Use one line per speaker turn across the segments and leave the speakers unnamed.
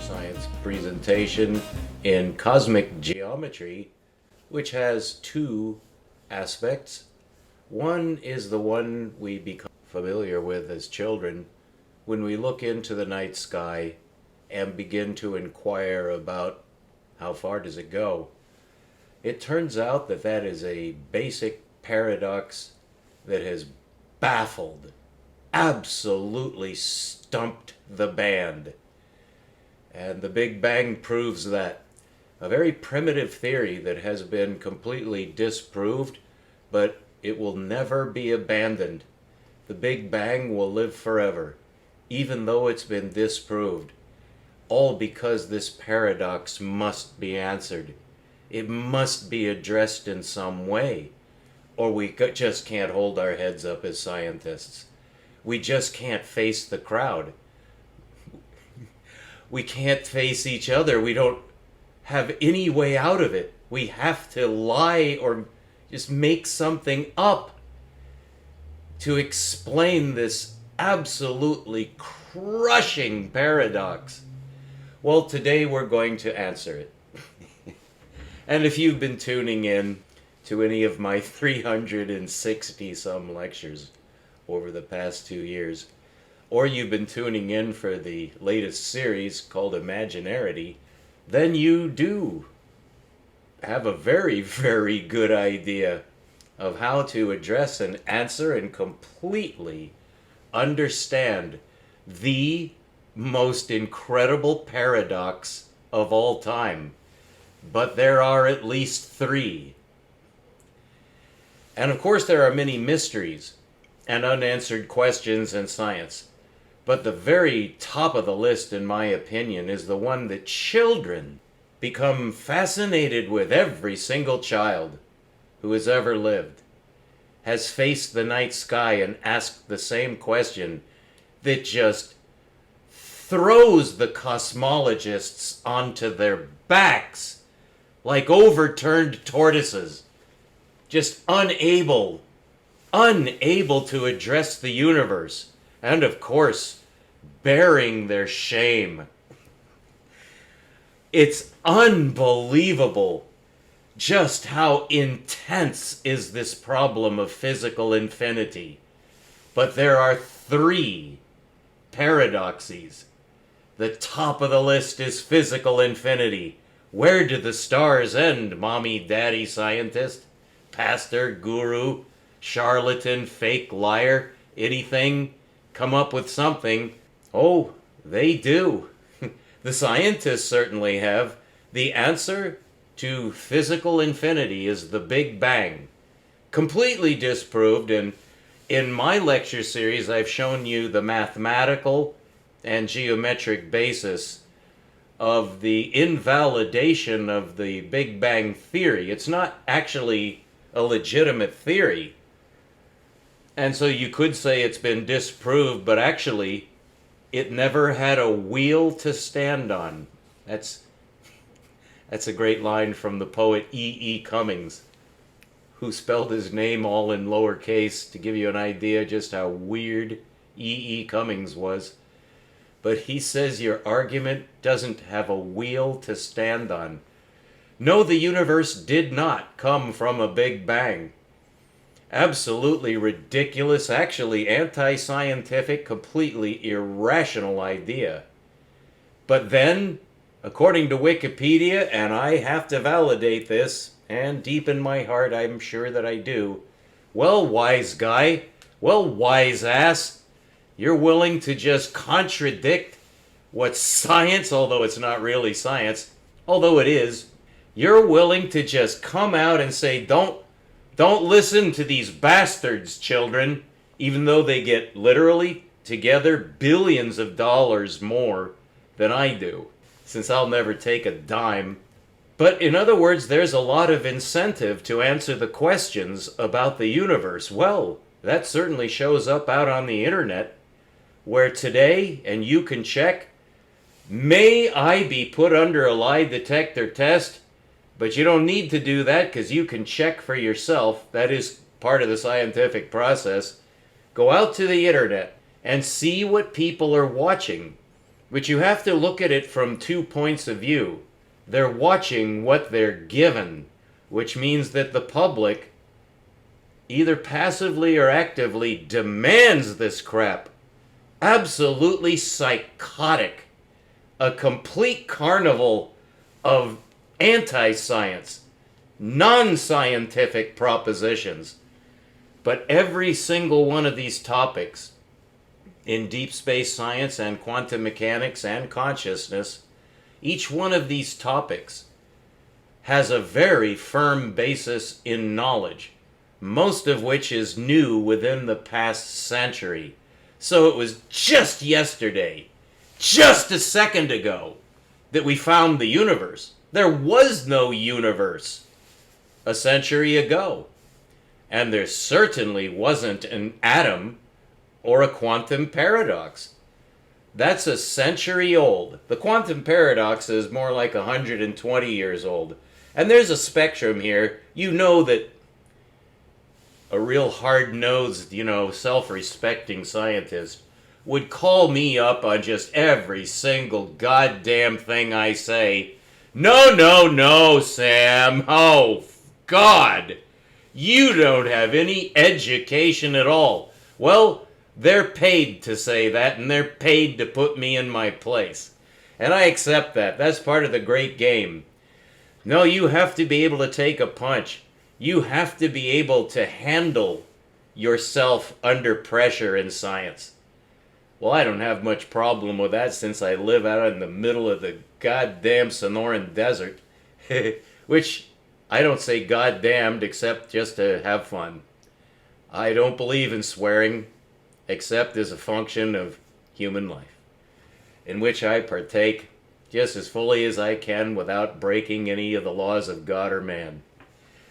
science presentation in cosmic geometry, which has two aspects. One is the one we become familiar with as children when we look into the night sky and begin to inquire about how far does it go. It turns out that that is a basic paradox that has baffled, absolutely stumped the band. And the Big Bang proves that. A very primitive theory that has been completely disproved, but it will never be abandoned. The Big Bang will live forever, even though it's been disproved. All because this paradox must be answered. It must be addressed in some way, or we just can't hold our heads up as scientists. We just can't face the crowd. We can't face each other. We don't have any way out of it. We have to lie or just make something up to explain this absolutely crushing paradox. Well, today we're going to answer it. And if you've been tuning in to any of my 360 some lectures over the past 2 years, or you've been tuning in for the latest series called Imaginarity, then you do have a very, very good idea of how to address and answer and completely understand the most incredible paradox of all time. But there are at least three. And of course there are many mysteries and unanswered questions in science. But the very top of the list, in my opinion, is the one that children become fascinated with. Every single child who has ever lived has faced the night sky and asked the same question that just throws the cosmologists onto their backs like overturned tortoises, just unable to address the universe. And of course, bearing their shame. It's unbelievable just how intense is this problem of physical infinity. But there are three paradoxes. The top of the list is physical infinity. Where do the stars end, mommy, daddy, scientist, pastor, guru, charlatan, fake liar, anything? Come up with something. Oh, they do. The scientists certainly have. The answer to physical infinity is the Big Bang. Completely disproved, and in my lecture series I've shown you the mathematical and geometric basis of the invalidation of the Big Bang theory. It's not actually a legitimate theory. And so you could say it's been disproved, but actually it never had a wheel to stand on. That's a great line from the poet E.E. Cummings, who spelled his name all in lowercase to give you an idea just how weird E.E. Cummings was. But he says your argument doesn't have a wheel to stand on. No, the universe did not come from a Big Bang. Absolutely ridiculous, actually anti-scientific, completely irrational idea. But then, according to Wikipedia, and I have to validate this, and deep in my heart I'm sure that I do, well, wise guy, well, wise ass, you're willing to just contradict what science, although it's not really science, although it is, you're willing to just come out and say, don't listen to these bastards, children, even though they get literally together billions of dollars more than I do, since I'll never take a dime. But in other words, there's a lot of incentive to answer the questions about the universe. Well, that certainly shows up out on the internet, where today, and you can check, may I be put under a lie detector test? But you don't need to do that because you can check for yourself. That is part of the scientific process. Go out to the internet and see what people are watching. But you have to look at it from 2 points of view. They're watching what they're given, which means that the public, either passively or actively, demands this crap. Absolutely psychotic. A complete carnival of anti-science, non-scientific propositions. But every single one of these topics in deep space science and quantum mechanics and consciousness, each one of these topics has a very firm basis in knowledge, most of which is new within the past century. So it was just yesterday, just a second ago, that we found the universe. There was no universe a century ago. And there certainly wasn't an atom or a quantum paradox. That's a century old. The quantum paradox is more like 120 years old. And there's a spectrum here. You know that a real hard-nosed, self-respecting scientist would call me up on just every single goddamn thing I say. No, Sam. Oh, God. You don't have any education at all. Well, they're paid to say that, and they're paid to put me in my place. And I accept that. That's part of the great game. No, you have to be able to take a punch. You have to be able to handle yourself under pressure in science. Well, I don't have much problem with that since I live out in the middle of the goddamn Sonoran Desert. Which I don't say goddamned except just to have fun. I don't believe in swearing except as a function of human life, in which I partake just as fully as I can without breaking any of the laws of God or man.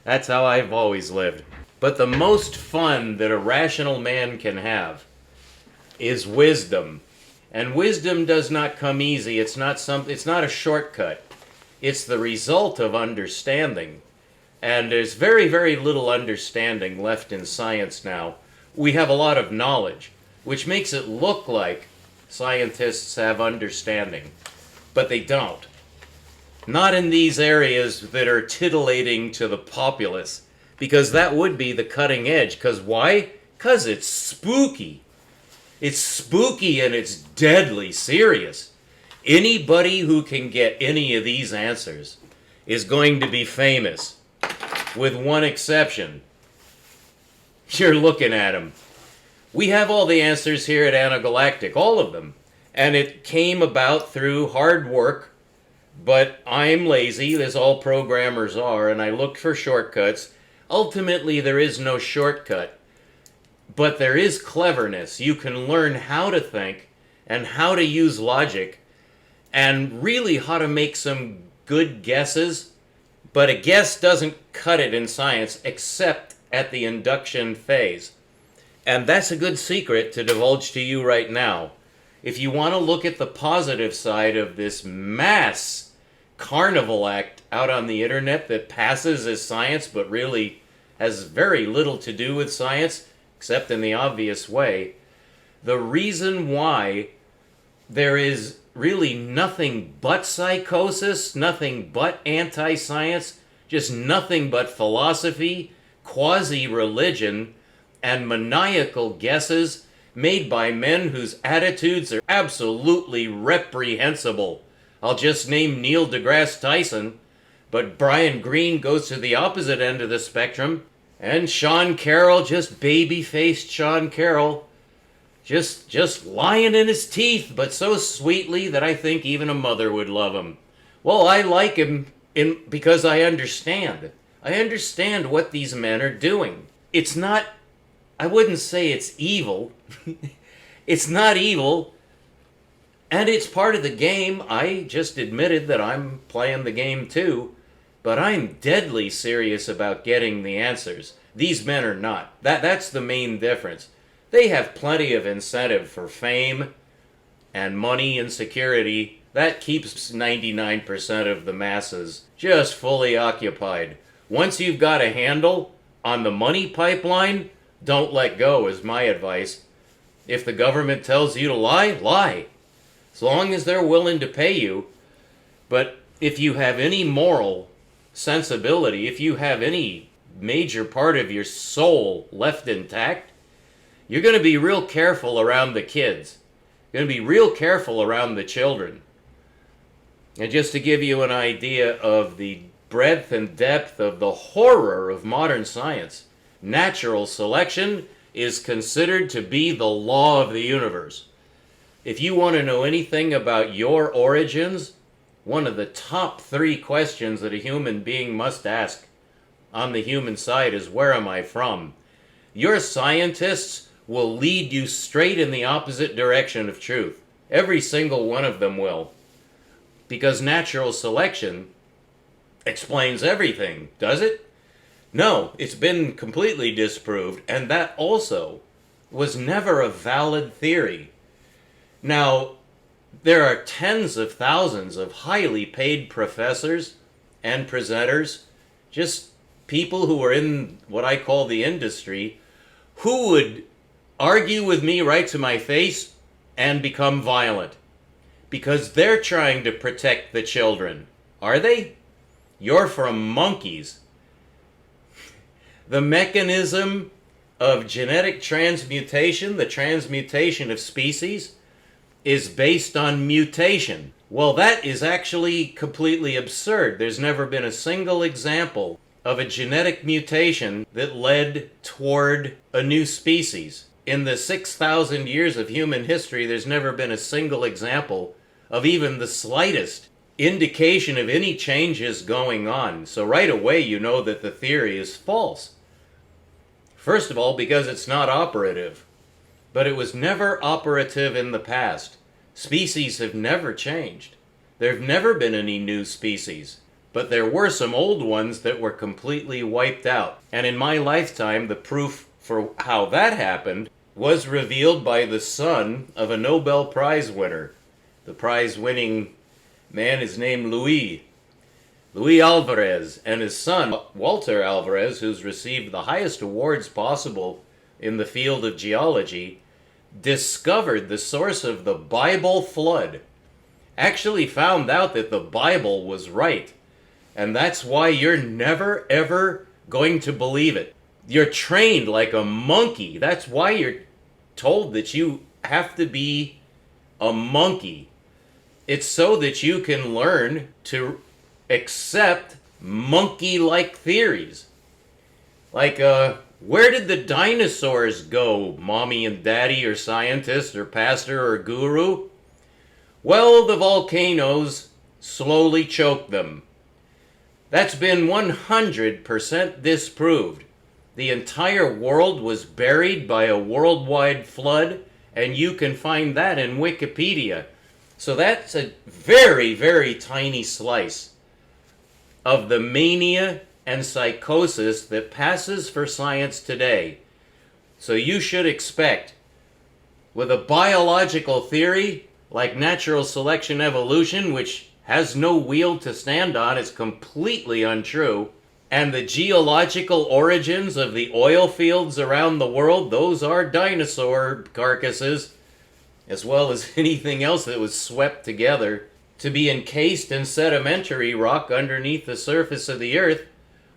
That's how I've always lived. But the most fun that a rational man can have is wisdom. And wisdom does not come easy. It's not a shortcut. It's the result of understanding. And there's very, very little understanding left in science now. We have a lot of knowledge, which makes it look like scientists have understanding. But they don't. Not in these areas that are titillating to the populace. Because that would be the cutting edge. Because why? Because it's spooky. It's spooky and it's deadly serious. Anybody who can get any of these answers is going to be famous. With one exception. You're looking at them. We have all the answers here at Anagalactic, all of them. And it came about through hard work, but I'm lazy, as all programmers are, and I looked for shortcuts. Ultimately, there is no shortcut, but there is cleverness. You can learn how to think and how to use logic and really how to make some good guesses, but a guess doesn't cut it in science except at the induction phase. And that's a good secret to divulge to you right now. If you want to look at the positive side of this mass carnival act out on the internet that passes as science but really has very little to do with science, except in the obvious way, the reason why there is really nothing but psychosis, nothing but anti-science, just nothing but philosophy, quasi-religion, and maniacal guesses made by men whose attitudes are absolutely reprehensible. I'll just name Neil deGrasse Tyson, but Brian Greene goes to the opposite end of the spectrum, and Sean Carroll, just baby-faced Sean Carroll, just lying in his teeth, but so sweetly that I think even a mother would love him. Well, I like him because I understand. I understand what these men are doing. It's not, I wouldn't say it's evil. It's not evil. And it's part of the game. I just admitted that I'm playing the game too. But I'm deadly serious about getting the answers. These men are not. That's the main difference. They have plenty of incentive for fame and money and security. That keeps 99% of the masses just fully occupied. Once you've got a handle on the money pipeline, don't let go is my advice. If the government tells you to lie, lie. as long as they're willing to pay you. But if you have any moral sensibility, if you have any major part of your soul left intact, you're going to be real careful around the kids. You're going to be real careful around the children. And just to give you an idea of the breadth and depth of the horror of modern science, natural selection is considered to be the law of the universe. If you want to know anything about your origins, one of the top 3 questions that a human being must ask on the human side is, where am I from? Your scientists will lead you straight in the opposite direction of truth. Every single one of them will. Because natural selection explains everything, does it? No, it's been completely disproved, and that also was never a valid theory. Now, there are tens of thousands of highly paid professors and presenters, just people who are in what I call the industry, who would argue with me right to my face and become violent. Because they're trying to protect the children. Are they? You're from monkeys. The mechanism of genetic transmutation, the transmutation of species, is based on mutation. Well, that is actually completely absurd. There's never been a single example of a genetic mutation that led toward a new species. In the 6,000 years of human history, there's never been a single example of even the slightest indication of any changes going on. So right away you know that the theory is false. First of all, because it's not operative. But it was never operative in the past. Species have never changed. There have never been any new species. But there were some old ones that were completely wiped out. And in my lifetime, the proof for how that happened was revealed by the son of a Nobel Prize winner. The prize-winning man is named Luis Alvarez, and his son, Walter Alvarez, who's received the highest awards possible in the field of geology, discovered the source of the Bible flood. Actually found out that the Bible was right. And that's why you're never, ever going to believe it. You're trained like a monkey. That's why you're told that you have to be a monkey. It's so that you can learn to accept monkey-like theories. Like, where did the dinosaurs go, mommy and daddy or scientist or pastor or guru? Well, the volcanoes slowly choked them. That's been 100% disproved. The entire world was buried by a worldwide flood, and you can find that in Wikipedia. So that's a very, very tiny slice of the mania and psychosis that passes for science today. So you should expect, with a biological theory like natural selection evolution, which has no wheel to stand on, is completely untrue, and the geological origins of the oil fields around the world, those are dinosaur carcasses, as well as anything else that was swept together to be encased in sedimentary rock underneath the surface of the earth.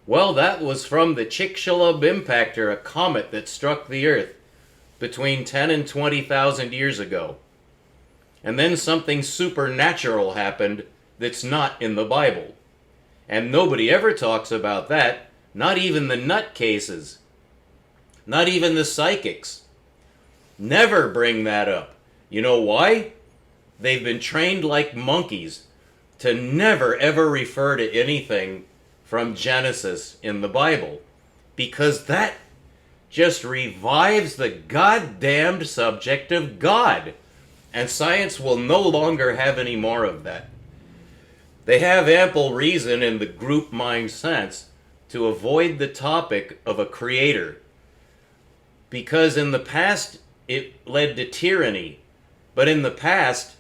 Well, that was from the Chicxulub impactor, a comet that struck the earth between 10 and 20,000 years ago. And then something supernatural happened that's not in the Bible. And nobody ever talks about that, not even the nutcases, not even the psychics. Never bring that up. You know why? They've been trained like monkeys to never ever refer to anything from Genesis in the Bible, because that just revives the goddamned subject of God, and science will no longer have any more of that. They have ample reason in the group mind sense to avoid the topic of a creator, because in the past it led to tyranny, but in the past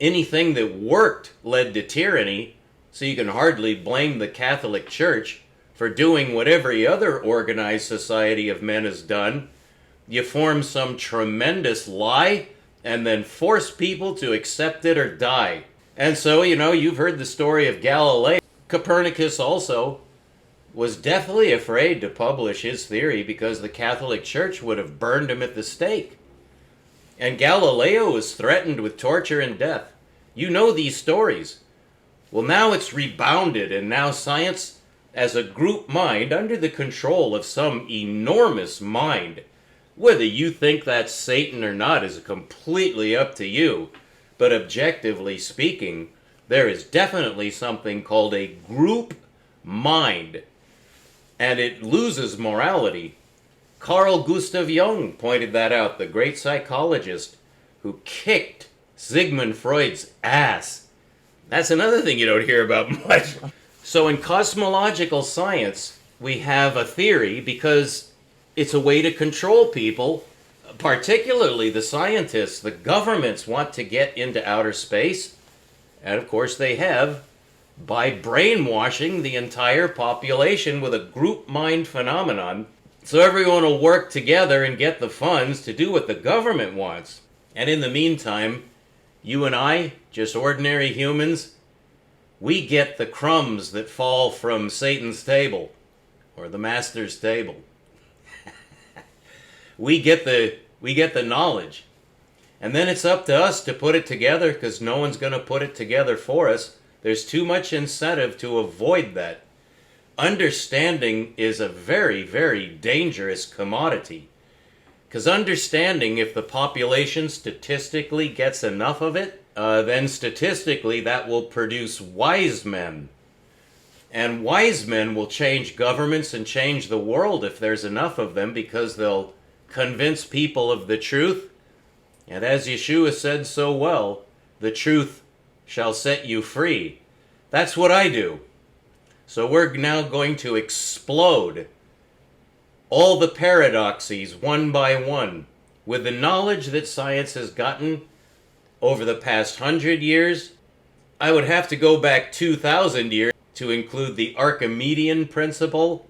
anything that worked led to tyranny. So you can hardly blame the Catholic Church for doing what every other organized society of men has done. You form some tremendous lie, and then force people to accept it or die. And so, you've heard the story of Galileo. Copernicus also was deathly afraid to publish his theory because the Catholic Church would have burned him at the stake. And Galileo was threatened with torture and death. You know these stories. Well, now it's rebounded, and now science, as a group mind under the control of some enormous mind, whether you think that's Satan or not is completely up to you. But objectively speaking, there is definitely something called a group mind, and it loses morality. Carl Gustav Jung pointed that out, the great psychologist who kicked Sigmund Freud's ass. That's another thing you don't hear about much. So in cosmological science, we have a theory because it's a way to control people, particularly the scientists. The governments want to get into outer space, and of course they have, by brainwashing the entire population with a group mind phenomenon. So everyone will work together and get the funds to do what the government wants. And in the meantime, you and I, just ordinary humans, we get the crumbs that fall from Satan's table, or the master's table. we get the knowledge. And then it's up to us to put it together, because no one's going to put it together for us. There's too much incentive to avoid that. Understanding is a very, very dangerous commodity. Because understanding, if the population statistically gets enough of it, then statistically that will produce wise men. And wise men will change governments and change the world if there's enough of them, because they'll convince people of the truth. And as Yeshua said so well, the truth shall set you free. That's what I do. So we're now going to explode all the paradoxes one by one with the knowledge that science has gotten over the past 100 years. I would have to go back 2,000 years to include the Archimedean principle,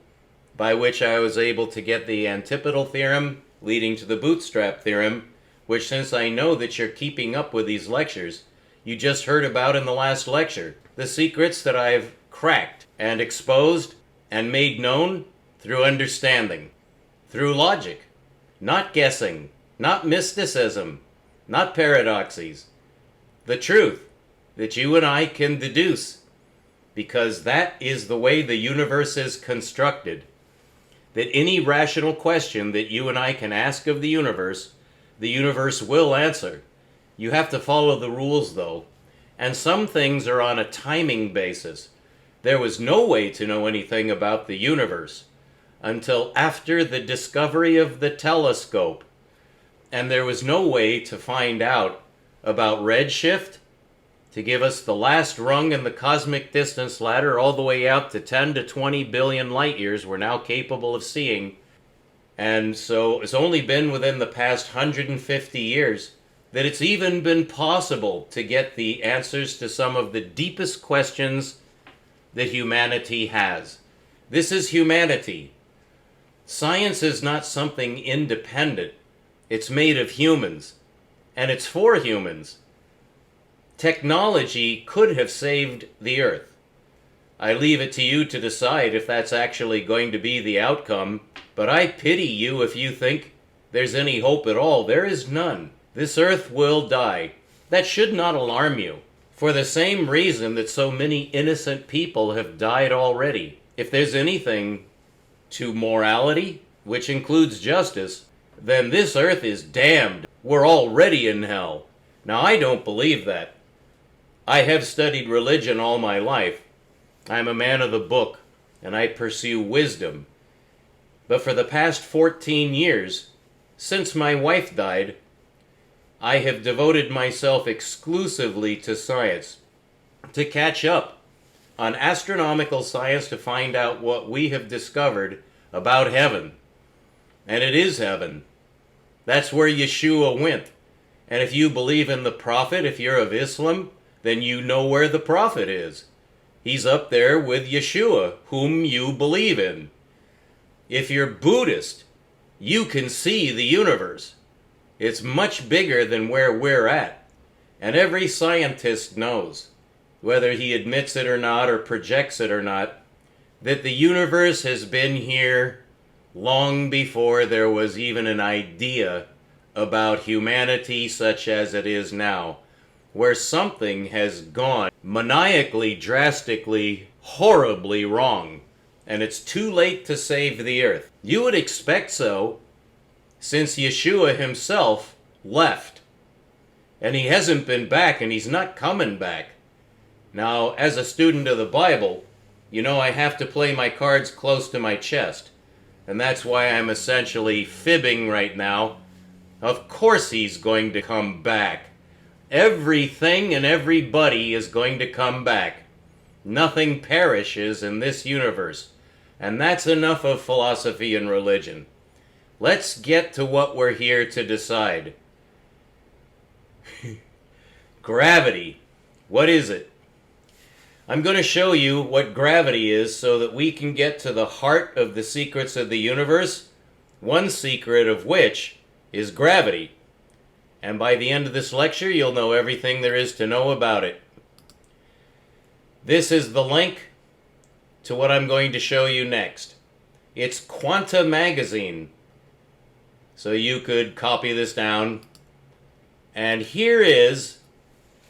by which I was able to get the antipodal theorem leading to the bootstrap theorem, which, since I know that you're keeping up with these lectures, you just heard about in the last lecture. The secrets that I've cracked and exposed and made known through understanding, through logic, not guessing, not mysticism, not paradoxes. The truth that you and I can deduce, because that is the way the universe is constructed. That any rational question that you and I can ask of the universe will answer. You have to follow the rules, though. And some things are on a timing basis. There was no way to know anything about the universe until after the discovery of the telescope. And there was no way to find out about redshift, to give us the last rung in the cosmic distance ladder all the way out to 10 to 20 billion light years we're now capable of seeing. And so it's only been within the past 150 years that it's even been possible to get the answers to some of the deepest questions that humanity has. This is humanity. Science is not something independent. It's made of humans, and it's for humans. Technology could have saved the Earth. I leave it to you to decide if that's actually going to be the outcome, but I pity you if you think there's any hope at all. There is none. This Earth will die. That should not alarm you, for the same reason that so many innocent people have died already. If there's anything to morality, which includes justice, then this Earth is damned. We're already in hell. Now, I don't believe that. I have studied religion all my life. I'm a man of the book, and I pursue wisdom. But for the past 14 years, since my wife died, I have devoted myself exclusively to science, to catch up on astronomical science, to find out what we have discovered about heaven. And it is heaven. That's where Yeshua went. And if you believe in the prophet, if you're of Islam, then you know where the prophet is. He's up there with Yeshua, whom you believe in. If you're Buddhist, you can see the universe. It's much bigger than where we're at. And every scientist knows, whether he admits it or not or projects it or not, that the universe has been here long before there was even an idea about humanity such as it is now, where something has gone maniacally, drastically, horribly wrong, and it's too late to save the earth. You would expect so, since Yeshua himself left, and he hasn't been back, and he's not coming back. Now, as a student of the Bible, you know I have to play my cards close to my chest, and that's why I'm essentially fibbing right now. Of course he's going to come back. Everything and everybody is going to come back. Nothing perishes in this universe. And that's enough of philosophy and religion. Let's get to what we're here to decide. Gravity. What is it? I'm going to show you what gravity is so that we can get to the heart of the secrets of the universe, one secret of which is gravity. And by the end of this lecture, you'll know everything there is to know about it. This is the link to what I'm going to show you next. It's Quanta Magazine. So you could copy this down. And here is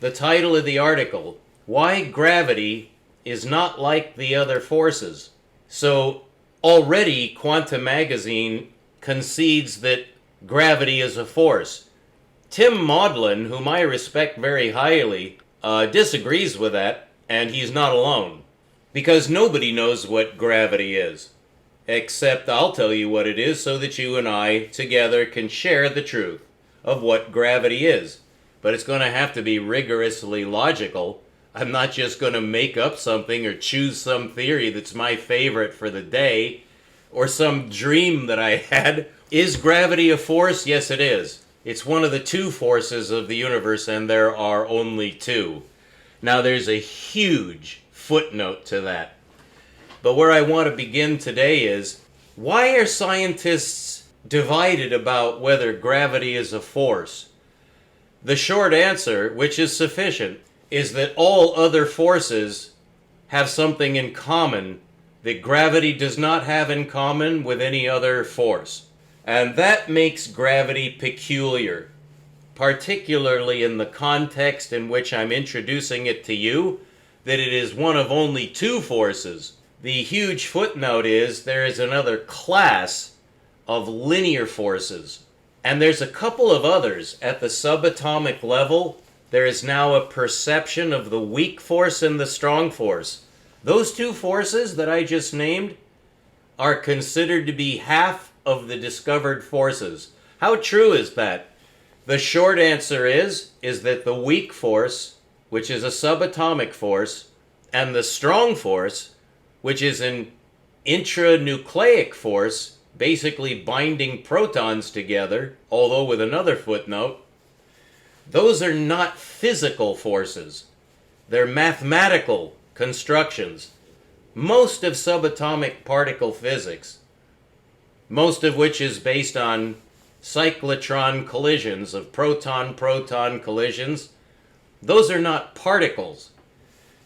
the title of the article: Why Gravity is Not Like the Other Forces. So already Quanta Magazine concedes that gravity is a force. Tim Maudlin, whom I respect very highly, disagrees with that, and he's not alone. Because nobody knows what gravity is. Except I'll tell you what it is so that you and I together can share the truth of what gravity is. But it's going to have to be rigorously logical. I'm not just going to make up something or choose some theory that's my favorite for the day, or some dream that I had. Is gravity a force? Yes, it is. It's one of the two forces of the universe, and there are only two. Now, there's a huge footnote to that. But where I want to begin today is, why are scientists divided about whether gravity is a force? The short answer, which is sufficient, is that all other forces have something in common that gravity does not have in common with any other force. And that makes gravity peculiar, particularly in the context in which I'm introducing it to you, that it is one of only two forces. The huge footnote is there is another class of linear forces. And there's a couple of others. At the subatomic level, there is now a perception of the weak force and the strong force. Those two forces that I just named are considered to be half of the discovered forces. How true is that? The short answer is that the weak force, which is a subatomic force, and the strong force, which is an intranucleic force, basically binding protons together, although with another footnote, those are not physical forces. They're mathematical constructions. Most of subatomic particle physics, most of which is based on cyclotron collisions of proton-proton collisions, those are not particles.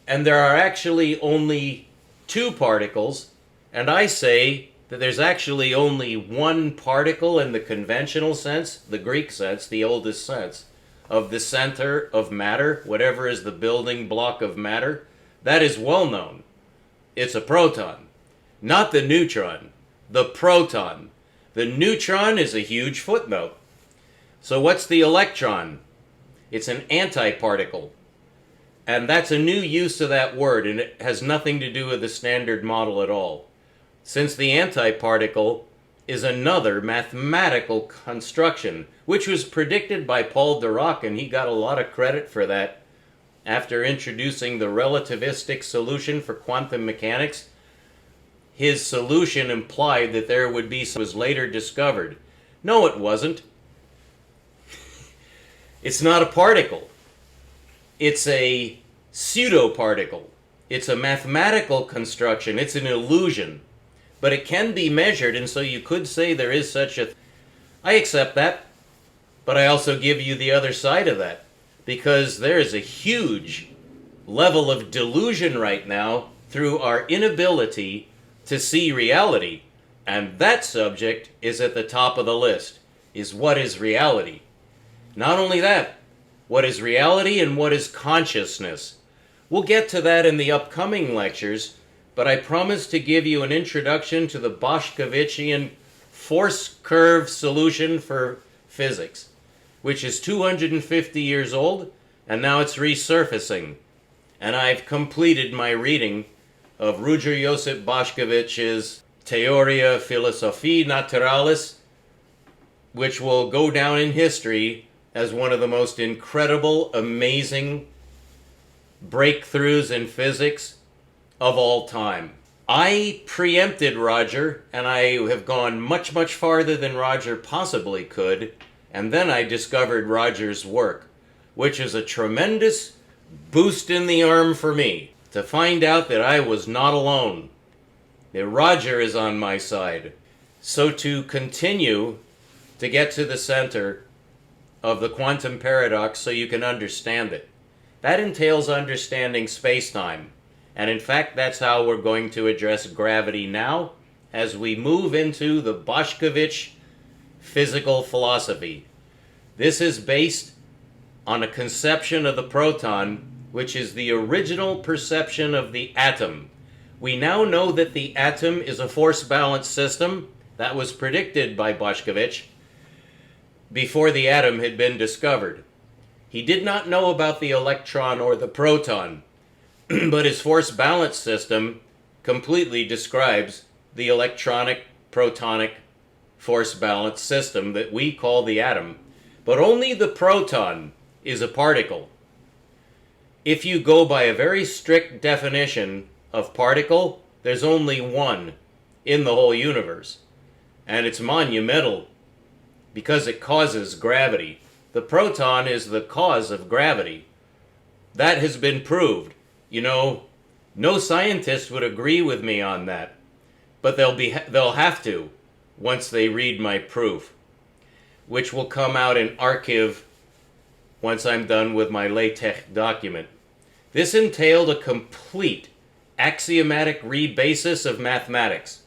And there are actually only two particles, and I say that there's actually only one particle in the conventional sense, the Greek sense, the oldest sense, of the center of matter, whatever is the building block of matter. That is well known. It's a proton, not the neutron. The proton. The neutron is a huge footnote. So what's the electron? It's an antiparticle. And that's a new use of that word, and it has nothing to do with the Standard Model at all. Since the antiparticle is another mathematical construction, which was predicted by Paul Dirac, and he got a lot of credit for that after introducing the relativistic solution for quantum mechanics. His solution implied that there would be some was later discovered. No, it wasn't. It's not a particle. It's a pseudo-particle. It's a mathematical construction. It's an illusion. But it can be measured, and so you could say there is such a... I accept that. But I also give you the other side of that, because there is a huge level of delusion right now through our inability to see reality. And that subject is at the top of the list, is what is reality. Not only that, what is reality and what is consciousness? We'll get to that in the upcoming lectures, but I promise to give you an introduction to the Boscovician force curve solution for physics, which is 250 years old, and now it's resurfacing. And I've completed my reading of Ruger Josip Boscovic's Theoria Philosophiae Naturalis, which will go down in history as one of the most incredible, amazing breakthroughs in physics of all time. I preempted Roger, and I have gone much, much farther than Roger possibly could, and then I discovered Roger's work, which is a tremendous boost in the arm for me, to find out that I was not alone, that Roger is on my side. So to continue to get to the center of the quantum paradox so you can understand it, that entails understanding space-time. And in fact, that's how we're going to address gravity now, as we move into the Boscovic physical philosophy. This is based on a conception of the proton, which is the original perception of the atom. We now know that the atom is a force-balanced system. That was predicted by Boscovic before the atom had been discovered. He did not know about the electron or the proton, but his force-balanced system completely describes the electronic, protonic, force-balanced system that we call the atom. But only the proton is a particle. If you go by a very strict definition of particle, there's only one in the whole universe. And it's monumental because it causes gravity. The proton is the cause of gravity. That has been proved. You know, no scientist would agree with me on that. But they'll have to once they read my proof, which will come out in archive once I'm done with my LaTeX document. This entailed a complete axiomatic rebasis of mathematics,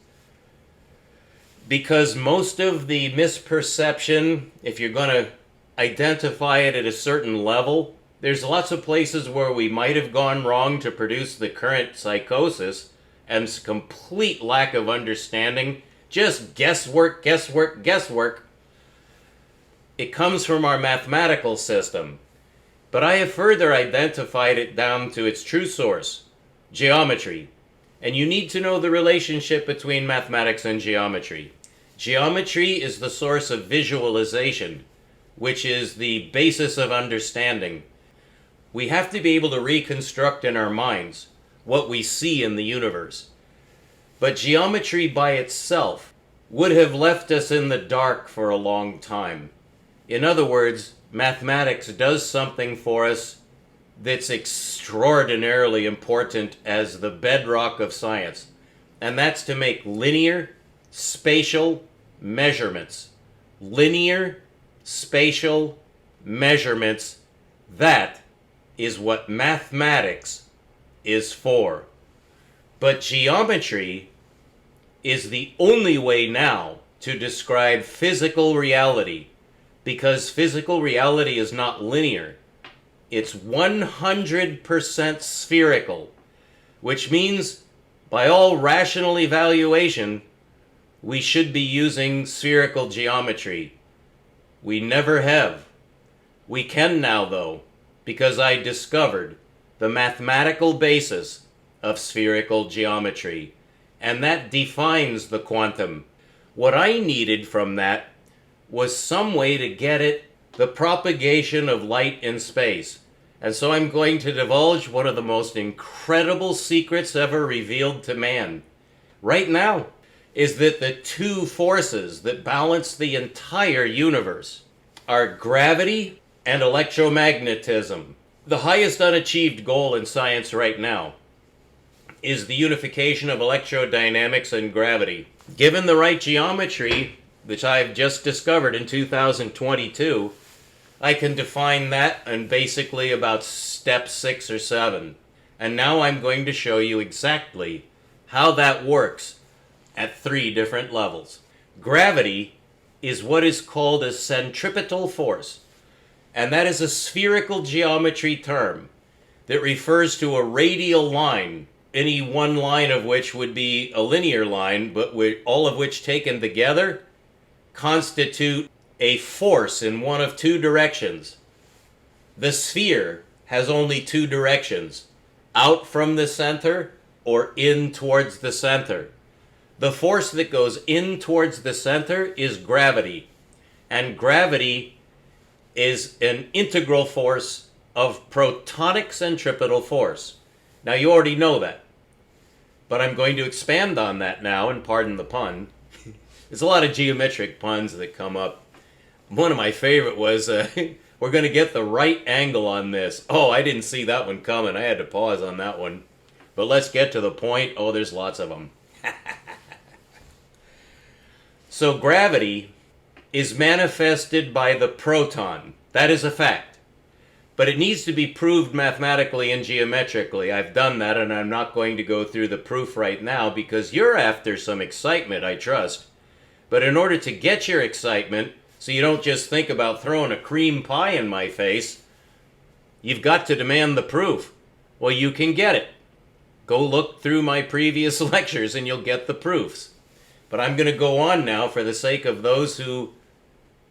because most of the misperception, if you're going to identify it at a certain level, there's lots of places where we might have gone wrong to produce the current psychosis, and complete lack of understanding, just guesswork, guesswork, guesswork. It comes from our mathematical system. But I have further identified it down to its true source, geometry. And you need to know the relationship between mathematics and geometry. Geometry is the source of visualization, which is the basis of understanding. We have to be able to reconstruct in our minds what we see in the universe. But geometry by itself would have left us in the dark for a long time. In other words, mathematics does something for us that's extraordinarily important as the bedrock of science, and that's to make linear, spatial measurements. Linear, spatial measurements. That is what mathematics is for. But geometry is the only way now to describe physical reality, because physical reality is not linear. It's 100% spherical, which means by all rational evaluation, we should be using spherical geometry. We never have. We can now, though, because I discovered the mathematical basis of spherical geometry, and that defines the quantum. What I needed from that was some way to get it the propagation of light in space. And so I'm going to divulge one of the most incredible secrets ever revealed to man. Right now, is that the two forces that balance the entire universe are gravity and electromagnetism. The highest unachieved goal in science right now is the unification of electrodynamics and gravity. Given the right geometry, which I've just discovered in 2022, I can define that in basically about step 6 or 7. And now I'm going to show you exactly how that works at 3 different levels. Gravity is what is called a centripetal force, and that is a spherical geometry term that refers to a radial line, any one line of which would be a linear line, but all of which taken together constitute a force in one of 2 directions. The sphere has only 2 directions, out from the center or in towards the center. The force that goes in towards the center is gravity, and gravity is an integral force of protonic centripetal force. Now you already know that, but I'm going to expand on that now, and pardon the pun. There's a lot of geometric puns that come up. One of my favorite was, we're going to get the right angle on this. Oh, I didn't see that one coming. I had to pause on that one. But let's get to the point. Oh, there's lots of them. So gravity is manifested by the proton. That is a fact. But it needs to be proved mathematically and geometrically. I've done that, and I'm not going to go through the proof right now because you're after some excitement, I trust. But in order to get your excitement, so you don't just think about throwing a cream pie in my face, you've got to demand the proof. Well, you can get it. Go look through my previous lectures and you'll get the proofs. But I'm going to go on now for the sake of those who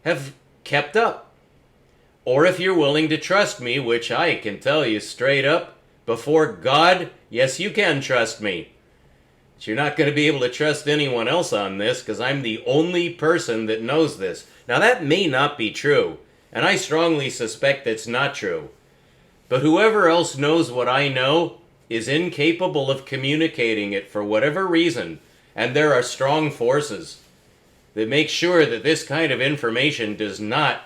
have kept up. Or if you're willing to trust me, which I can tell you straight up, before God, yes, you can trust me. But you're not going to be able to trust anyone else on this because I'm the only person that knows this. Now that may not be true, and I strongly suspect it's not true. But whoever else knows what I know is incapable of communicating it for whatever reason, and there are strong forces that make sure that this kind of information does not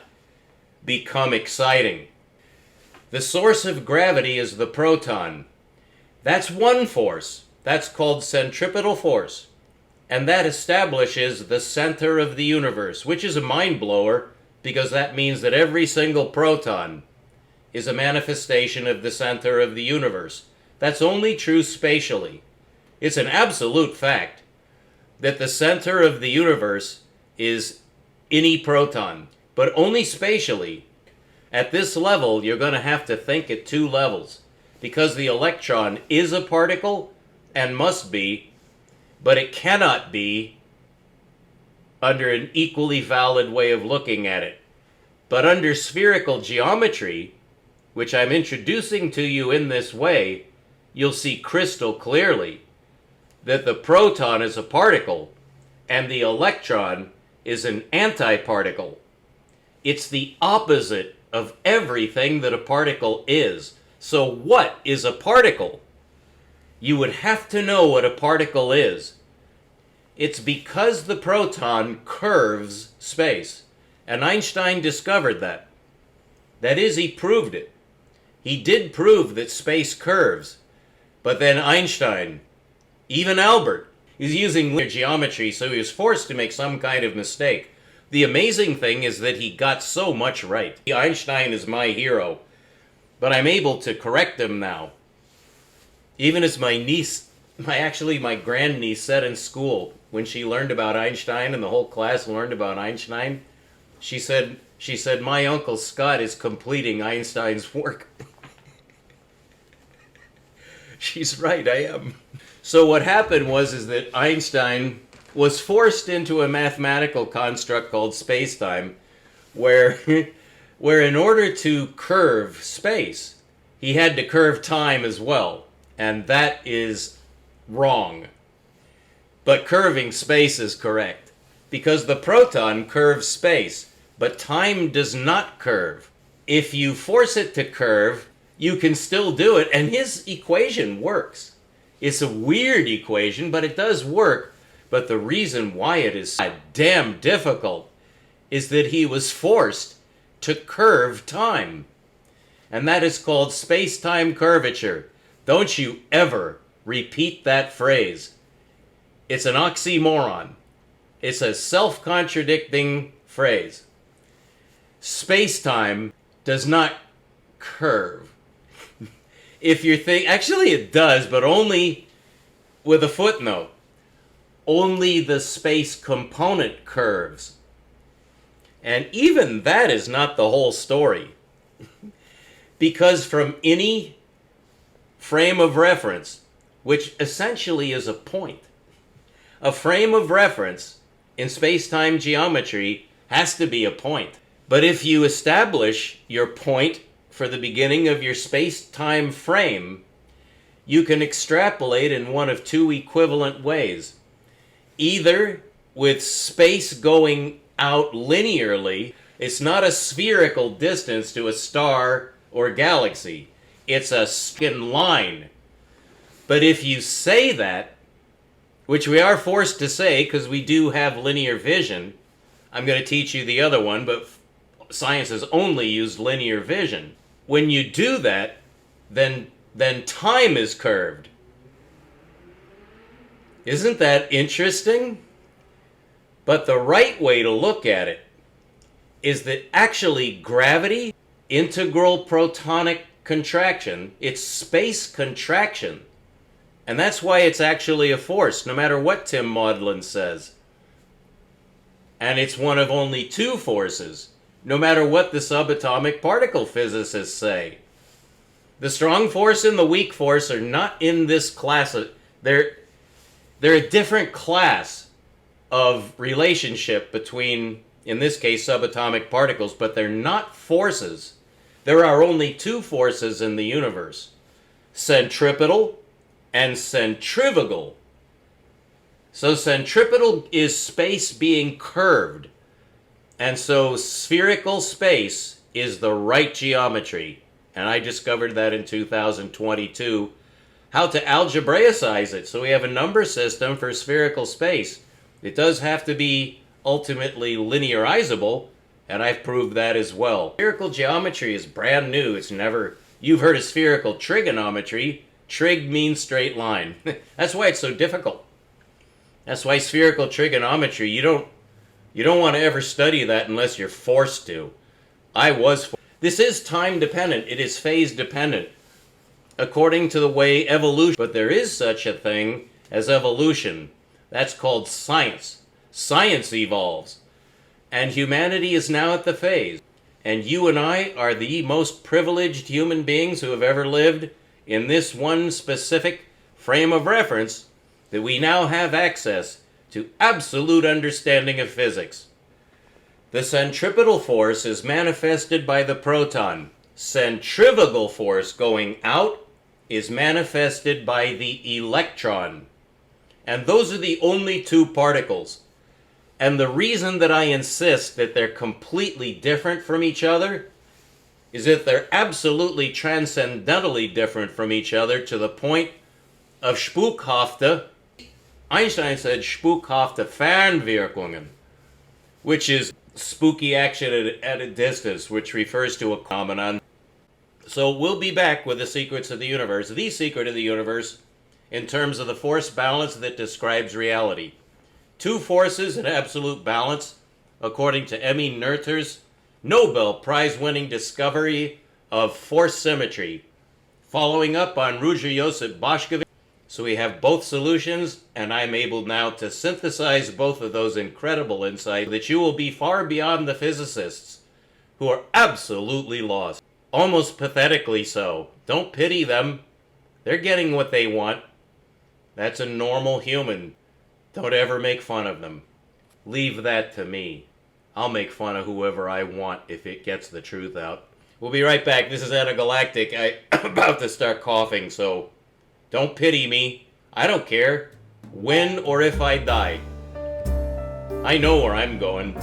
become exciting. The source of gravity is the proton. That's one force. That's called centripetal force. And that establishes the center of the universe, which is a mind blower because that means that every single proton is a manifestation of the center of the universe. That's only true spatially. It's an absolute fact that the center of the universe is any proton, but only spatially. At this level, you're going to have to think at 2 levels, because the electron is a particle and must be, but it cannot be under an equally valid way of looking at it. But under spherical geometry, which I'm introducing to you in this way, you'll see crystal clearly that the proton is a particle and the electron is an antiparticle. It's the opposite of everything that a particle is. So what is a particle? You would have to know what a particle is. It's because the proton curves space. And Einstein discovered that. That is, he proved it. He did prove that space curves. But then Einstein, even Albert, is using linear geometry, so he was forced to make some kind of mistake. The amazing thing is that he got so much right. Einstein is my hero, but I'm able to correct him now. Even as my niece, my grandniece said in school, when she learned about Einstein and the whole class learned about Einstein, she said, my Uncle Scott is completing Einstein's work. She's right, I am. So what happened was that Einstein was forced into a mathematical construct called spacetime, where in order to curve space, he had to curve time as well. And that is wrong. But curving space is correct, because the proton curves space, but time does not curve. If you force it to curve, you can still do it, and his equation works. It's a weird equation, but it does work. But the reason why it is so damn difficult is that he was forced to curve time. And that is called space-time curvature. Don't you ever repeat that phrase. It's an oxymoron. It's a self-contradicting phrase. space-time does not curve. If you're actually it does, but only with a footnote. Only the space component curves. And even that is not the whole story. Because from any frame of reference, which essentially is a point, a frame of reference in space-time geometry has to be a point. But if you establish your point for the beginning of your space-time frame, you can extrapolate in one of two equivalent ways. Either with space going out linearly, it's not a spherical distance to a star or galaxy. It's a skin line. But if you say that, which we are forced to say because we do have linear vision, I'm going to teach you the other one, but science has only used linear vision. When you do that, then time is curved. Isn't that interesting? But the right way to look at it is that actually gravity, integral protonic contraction, it's space contraction. And that's why it's actually a force, no matter what Tim Maudlin says. And it's one of only two forces, no matter what the subatomic particle physicists say. The strong force and the weak force are not in this class. They're a different class of relationship between, in this case, subatomic particles, but they're not forces. There are only two forces in the universe, centripetal and centrifugal. So centripetal is space being curved, and so spherical space is the right geometry. And I discovered that in 2022, how to algebraicize it. So we have a number system for spherical space. It does have to be ultimately linearizable, and I've proved that as well. Spherical geometry is brand new. It's never, you've heard of spherical trigonometry. Trig means straight line. That's why it's so difficult. That's why spherical trigonometry, you don't want to ever study that unless you're forced to. I was forced. This is time dependent. It is phase dependent according to the way evolution, but there is such a thing as evolution. That's called science. Science evolves. And humanity is now at the phase. And you and I are the most privileged human beings who have ever lived in this one specific frame of reference, that we now have access to absolute understanding of physics. The centripetal force is manifested by the proton. Centrifugal force going out is manifested by the electron. And those are the only two particles. And the reason that I insist that they're completely different from each other is that they're absolutely transcendentally different from each other to the point of Spukhafte. Einstein said Spukhafte Fernwirkungen, which is spooky action at a distance, which refers to a phenomenon. So we'll be back with the secrets of the universe. The secret of the universe in terms of the force balance that describes reality. Two forces in absolute balance, according to Emmy Noether's Nobel Prize-winning discovery of force symmetry, following up on Ruja-Josip Boscovic. So we have both solutions, and I'm able now to synthesize both of those incredible insights that you will be far beyond the physicists who are absolutely lost. Almost pathetically so. Don't pity them. They're getting what they want. That's a normal human. Don't ever make fun of them. Leave that to me. I'll make fun of whoever I want if it gets the truth out. We'll be right back. This is Antigalactic. I'm about to start coughing, so don't pity me. I don't care when or if I die. I know where I'm going.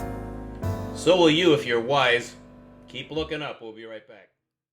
So will you if you're wise. Keep looking up. We'll be right back.